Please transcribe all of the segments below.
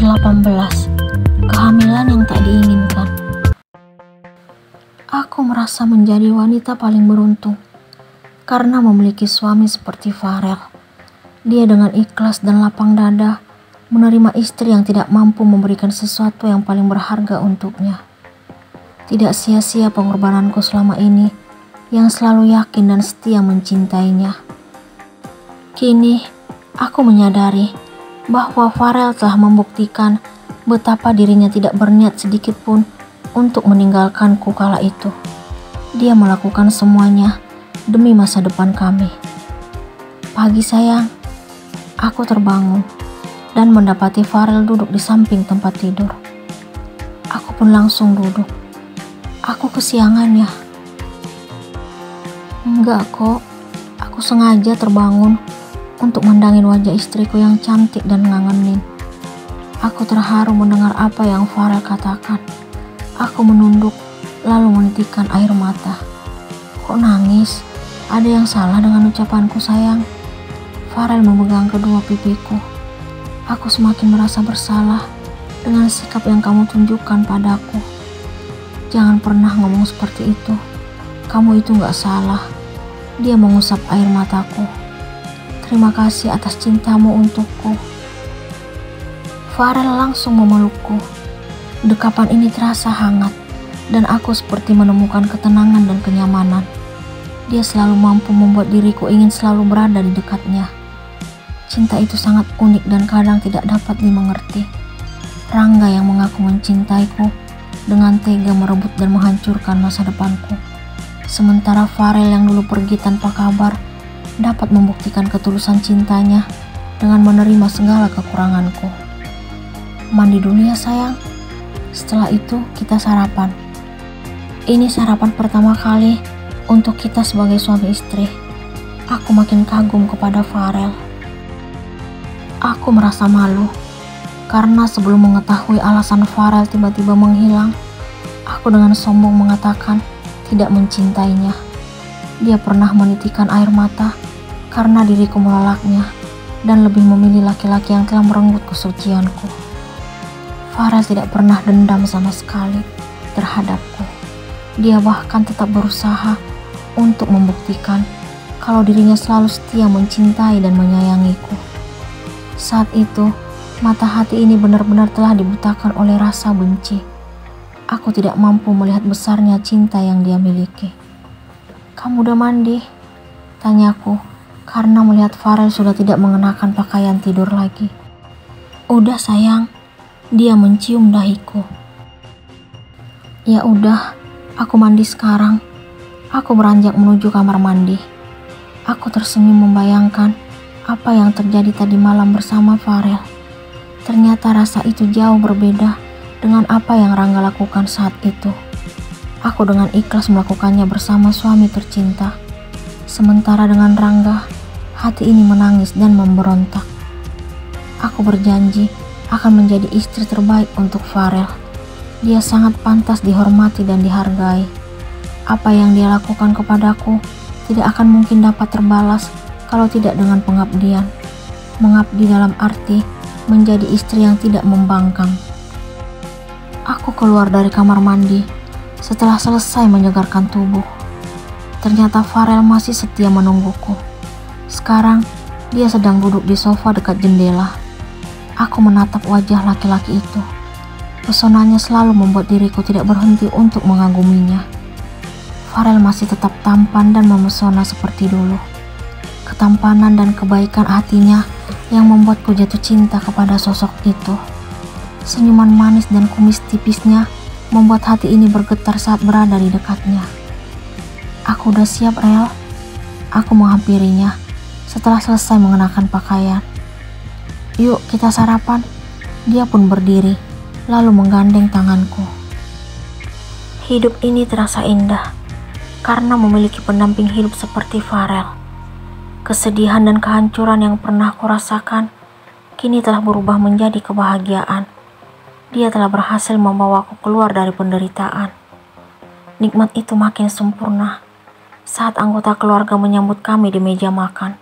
18. Kehamilan yang tak diinginkan. Aku merasa menjadi wanita paling beruntung karena memiliki suami seperti Farel. Dia dengan ikhlas dan lapang dada menerima istri yang tidak mampu memberikan sesuatu yang paling berharga untuknya. Tidak sia-sia pengorbananku selama ini yang selalu yakin dan setia mencintainya. Kini aku menyadari bahwa Farel telah membuktikan betapa dirinya tidak berniat sedikit pun untuk meninggalkanku kala itu. Dia melakukan semuanya demi masa depan kami. Pagi sayang, aku terbangun dan mendapati Farel duduk di samping tempat tidur. Aku pun langsung duduk. Aku kesiangan ya? Enggak kok, aku sengaja terbangun untuk mandangin wajah istriku yang cantik dan ngangenin. Aku terharu mendengar apa yang Farel katakan. Aku menunduk lalu menitikkan air mata. Kok nangis? Ada yang salah dengan ucapanku sayang? Farel memegang kedua pipiku. Aku semakin merasa bersalah dengan sikap yang kamu tunjukkan padaku. Jangan pernah ngomong seperti itu. Kamu itu gak salah. Dia mengusap air mataku. Terima kasih atas cintamu untukku. Farel langsung memelukku. Dekapan ini terasa hangat dan aku seperti menemukan ketenangan dan kenyamanan. Dia selalu mampu membuat diriku ingin selalu berada di dekatnya. Cinta itu sangat unik dan kadang tidak dapat dimengerti. Rangga yang mengaku mencintaiku dengan tega merebut dan menghancurkan masa depanku. Sementara Farel yang dulu pergi tanpa kabar dapat membuktikan ketulusan cintanya dengan menerima segala kekuranganku. Mandi dulu ya sayang. Setelah itu kita sarapan. Ini sarapan pertama kali untuk kita sebagai suami istri. Aku makin kagum kepada Farel. Aku merasa malu karena sebelum mengetahui alasan Farel tiba-tiba menghilang, aku dengan sombong mengatakan tidak mencintainya. Dia pernah menitikkan air mata karena diriku menolaknya dan lebih memilih laki-laki yang telah merenggut kesucianku. Farel tidak pernah dendam sama sekali terhadapku. Dia bahkan tetap berusaha untuk membuktikan kalau dirinya selalu setia mencintai dan menyayangiku. Saat itu, mata hati ini benar-benar telah dibutakan oleh rasa benci. Aku tidak mampu melihat besarnya cinta yang dia miliki. Kamu udah mandi? Tanyaku, karena melihat Farel sudah tidak mengenakan pakaian tidur lagi. Udah sayang, dia mencium dahiku. Ya udah, aku mandi sekarang. Aku beranjak menuju kamar mandi. Aku tersenyum membayangkan apa yang terjadi tadi malam bersama Farel. Ternyata rasa itu jauh berbeda dengan apa yang Rangga lakukan saat itu. Aku dengan ikhlas melakukannya bersama suami tercinta. Sementara dengan Rangga, hati ini menangis dan memberontak. Aku berjanji akan menjadi istri terbaik untuk Farel. Dia sangat pantas dihormati dan dihargai. Apa yang dia lakukan kepadaku tidak akan mungkin dapat terbalas kalau tidak dengan pengabdian. Mengabdi dalam arti menjadi istri yang tidak membangkang. Aku keluar dari kamar mandi setelah selesai menyegarkan tubuh. Ternyata Farel masih setia menungguku. Sekarang dia sedang duduk di sofa dekat jendela. Aku menatap wajah laki-laki itu. Pesonanya selalu membuat diriku tidak berhenti untuk mengaguminya. Farel masih tetap tampan dan memesona seperti dulu. Ketampanan dan kebaikan hatinya yang membuatku jatuh cinta kepada sosok itu. Senyuman manis dan kumis tipisnya membuat hati ini bergetar saat berada di dekatnya. Aku udah siap, Rel. Aku menghampirinya setelah selesai mengenakan pakaian. Yuk kita sarapan. Dia pun berdiri, lalu menggandeng tanganku. Hidup ini terasa indah karena memiliki pendamping hidup seperti Farel. Kesedihan dan kehancuran yang pernah aku rasakan kini telah berubah menjadi kebahagiaan. Dia telah berhasil membawaku keluar dari penderitaan. Nikmat itu makin sempurna saat anggota keluarga menyambut kami di meja makan.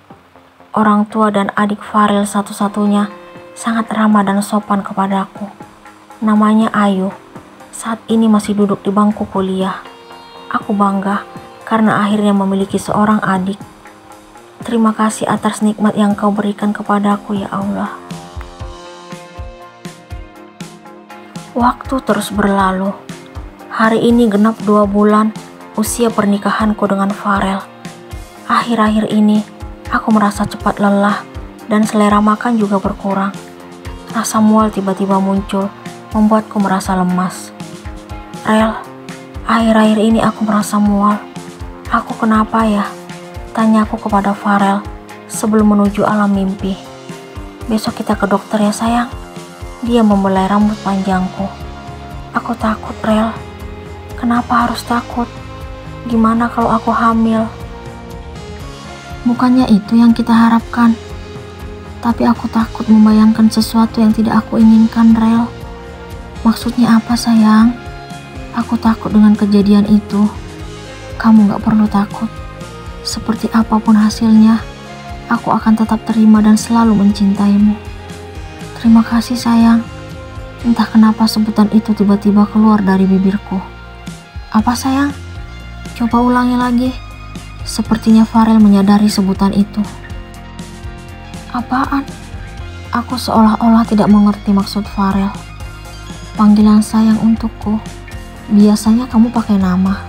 Orang tua dan adik Farel satu-satunya sangat ramah dan sopan kepadaku. Namanya Ayu. Saat ini masih duduk di bangku kuliah. Aku bangga karena akhirnya memiliki seorang adik. Terima kasih atas nikmat yang Kau berikan kepadaku ya Allah. Waktu terus berlalu. Hari ini genap 2 bulan usia pernikahanku dengan Farel. Akhir-akhir ini aku merasa cepat lelah dan selera makan juga berkurang. Rasa mual tiba-tiba muncul, membuatku merasa lemas. Rel, akhir-akhir ini aku merasa mual. Aku kenapa ya? Tanyaku kepada Farel sebelum menuju alam mimpi. Besok kita ke dokter ya sayang. Dia membelai rambut panjangku. Aku takut, Rel. Kenapa harus takut? Gimana kalau aku hamil? Bukannya itu yang kita harapkan. Tapi aku takut membayangkan sesuatu yang tidak aku inginkan, Rel. Maksudnya apa sayang? Aku takut dengan kejadian itu. Kamu gak perlu takut. Seperti apapun hasilnya, aku akan tetap terima dan selalu mencintaimu. Terima kasih sayang. Entah kenapa sebutan itu tiba-tiba keluar dari bibirku. Apa sayang? Coba ulangi lagi. Sepertinya Farel menyadari sebutan itu. Apaan? Aku seolah-olah tidak mengerti maksud Farel. Panggilan sayang untukku. Biasanya kamu pakai nama.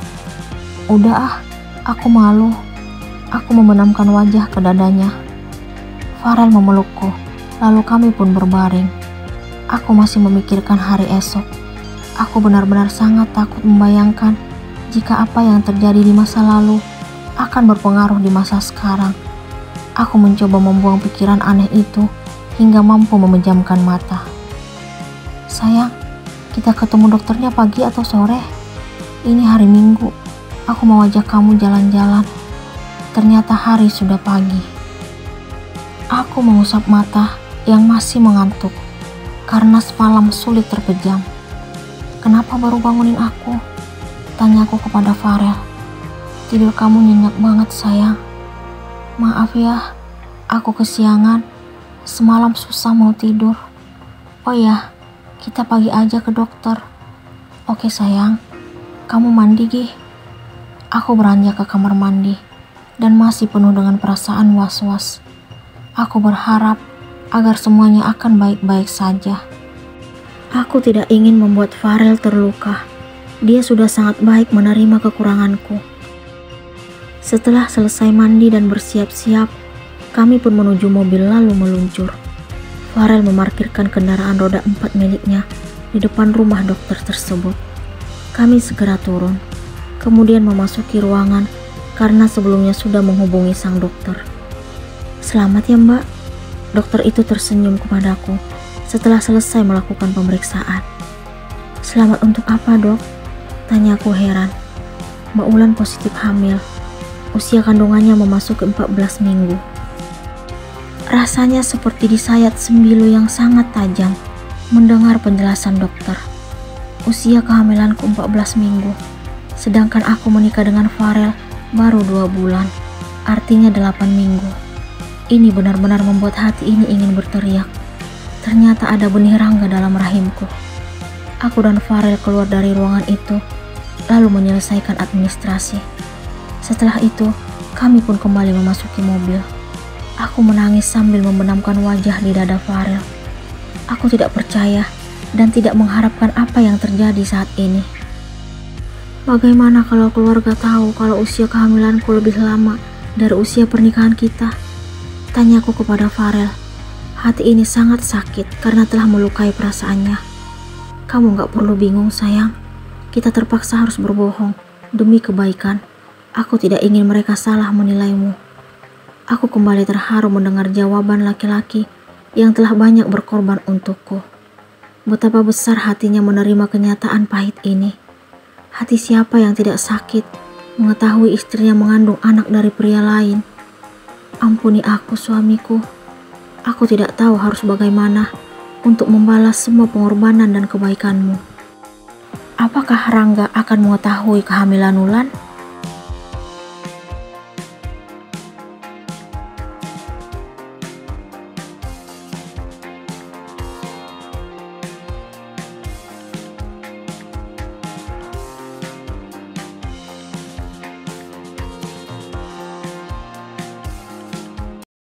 Udah ah, aku malu. Aku membenamkan wajah ke dadanya. Farel memelukku, lalu kami pun berbaring. Aku masih memikirkan hari esok. Aku benar-benar sangat takut membayangkan jika apa yang terjadi di masa lalu akan berpengaruh di masa sekarang. Aku mencoba membuang pikiran aneh itu hingga mampu memejamkan mata. Sayang, kita ketemu dokternya pagi atau sore? Ini hari Minggu. Aku mau ajak kamu jalan-jalan. Ternyata hari sudah pagi. Aku mengusap mata yang masih mengantuk karena semalam sulit terpejam. Kenapa baru bangunin aku? Tanyaku kepada Farel. Tidur kamu nyenyak banget sayang. Maaf ya, aku kesiangan. Semalam susah mau tidur. Oh ya, kita pagi aja ke dokter. Oke sayang, kamu mandi Gih. Aku beranjak ke kamar mandi dan masih penuh dengan perasaan was-was. Aku berharap agar semuanya akan baik-baik saja. Aku tidak ingin membuat Farel terluka. Dia sudah sangat baik menerima kekuranganku. Setelah selesai mandi dan bersiap-siap, kami pun menuju mobil lalu meluncur. Farel memarkirkan kendaraan roda 4 miliknya di depan rumah dokter tersebut. Kami segera turun, kemudian memasuki ruangan karena sebelumnya sudah menghubungi sang dokter. Selamat ya Mbak, dokter itu tersenyum kepadaku setelah selesai melakukan pemeriksaan. Selamat untuk apa dok? Tanyaku heran. Mbak Ulan positif hamil. Usia kandungannya memasuki 14 minggu. Rasanya seperti disayat sembilu yang sangat tajam mendengar penjelasan dokter. Usia kehamilanku 14 minggu, sedangkan aku menikah dengan Farel baru 2 bulan, artinya 8 minggu. Ini benar-benar membuat hati ini ingin berteriak. Ternyata ada benih rangga dalam rahimku. Aku dan Farel keluar dari ruangan itu, lalu menyelesaikan administrasi. Setelah itu, kami pun kembali memasuki mobil. Aku menangis sambil membenamkan wajah di dada Farel. Aku tidak percaya dan tidak mengharapkan apa yang terjadi saat ini. Bagaimana kalau keluarga tahu kalau usia kehamilanku lebih lama dari usia pernikahan kita? Tanyaku kepada Farel. Hati ini sangat sakit karena telah melukai perasaannya. Kamu gak perlu bingung sayang. Kita terpaksa harus berbohong demi kebaikan. Aku tidak ingin mereka salah menilaimu. Aku kembali terharu mendengar jawaban laki-laki yang telah banyak berkorban untukku. Betapa besar hatinya menerima kenyataan pahit ini. Hati siapa yang tidak sakit mengetahui istrinya mengandung anak dari pria lain. Ampuni aku suamiku. Aku tidak tahu harus bagaimana untuk membalas semua pengorbanan dan kebaikanmu. Apakah Rangga akan mengetahui kehamilan Ulan?